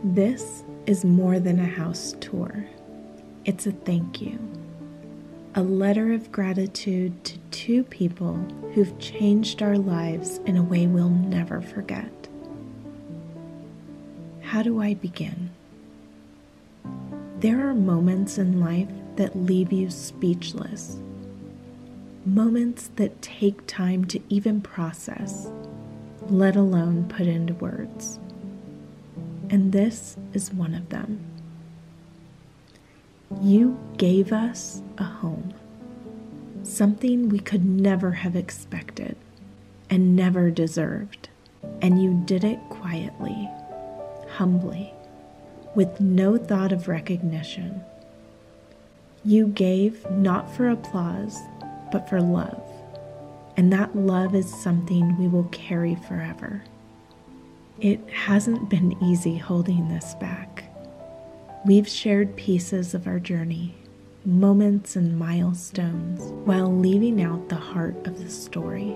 This is more than a house tour. It's a thank you. A letter of gratitude to two people who've changed our lives in a way we'll never forget. How do I begin? There are moments in life that leave you speechless. Moments that take time to even process, let alone put into words. And this is one of them. You gave us a home, something we could never have expected and never deserved, and you did it quietly, humbly, with no thought of recognition. You gave not for applause, but for love, and that love is something we will carry forever. It hasn't been easy holding this back. We've shared pieces of our journey, moments and milestones, while leaving out the heart of the story.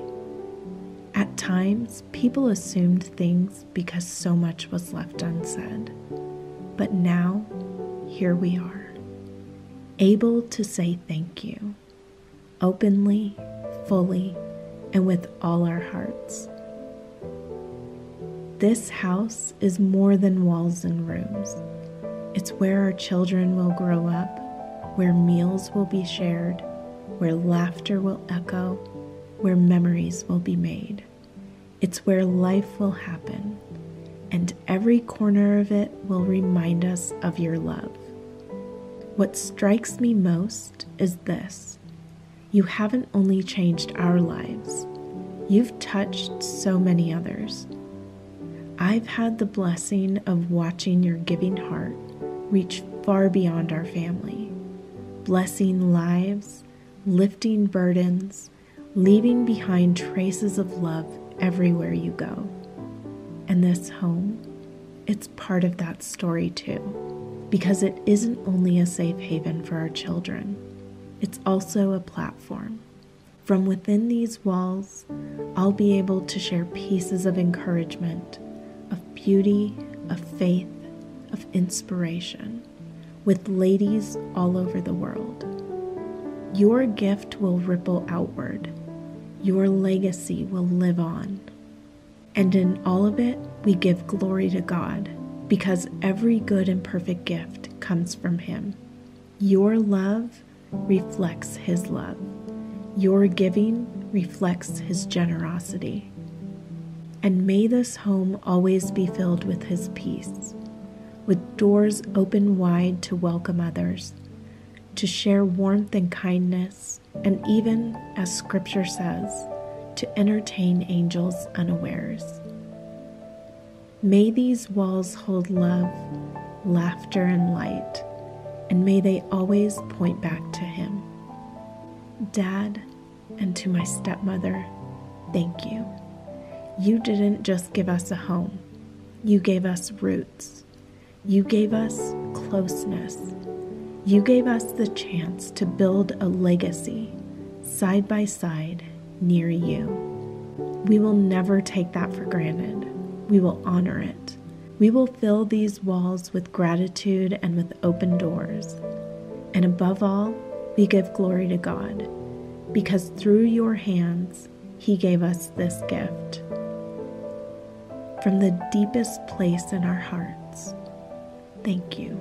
At times, people assumed things because so much was left unsaid. But now, here we are, able to say thank you, openly, fully, and with all our hearts. This house is more than walls and rooms. It's where our children will grow up, where meals will be shared, where laughter will echo, where memories will be made. It's where life will happen, and every corner of it will remind us of your love. What strikes me most is this: you haven't only changed our lives, you've touched so many others. I've had the blessing of watching your giving heart reach far beyond our family, blessing lives, lifting burdens, leaving behind traces of love everywhere you go. And this home, it's part of that story too, because it isn't only a safe haven for our children, it's also a platform. From within these walls, I'll be able to share pieces of encouragement, of beauty, of faith, of inspiration, with ladies all over the world. Your gift will ripple outward. Your legacy will live on. And in all of it, we give glory to God, because every good and perfect gift comes from Him. Your love reflects His love. Your giving reflects His generosity. And may this home always be filled with His peace, with doors open wide to welcome others, to share warmth and kindness, and even, as Scripture says, to entertain angels unawares. May these walls hold love, laughter, and light, and may they always point back to Him. Dad, and to my stepmother, thank you. You didn't just give us a home. You gave us roots. You gave us closeness. You gave us the chance to build a legacy side by side near you. We will never take that for granted. We will honor it. We will fill these walls with gratitude and with open doors. And above all, we give glory to God, because through your hands, He gave us this gift. From the deepest place in our hearts, thank you.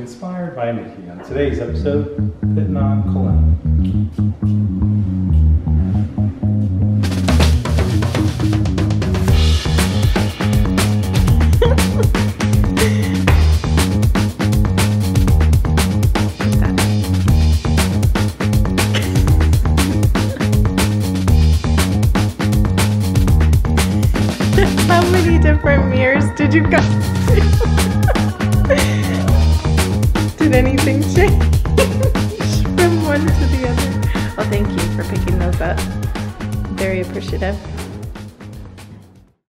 inspired by Mickey on today's episode, Putting on Cologne. How many different mirrors did you go to? Did anything change from one to the other? Well, thank you for picking those up. Very appreciative.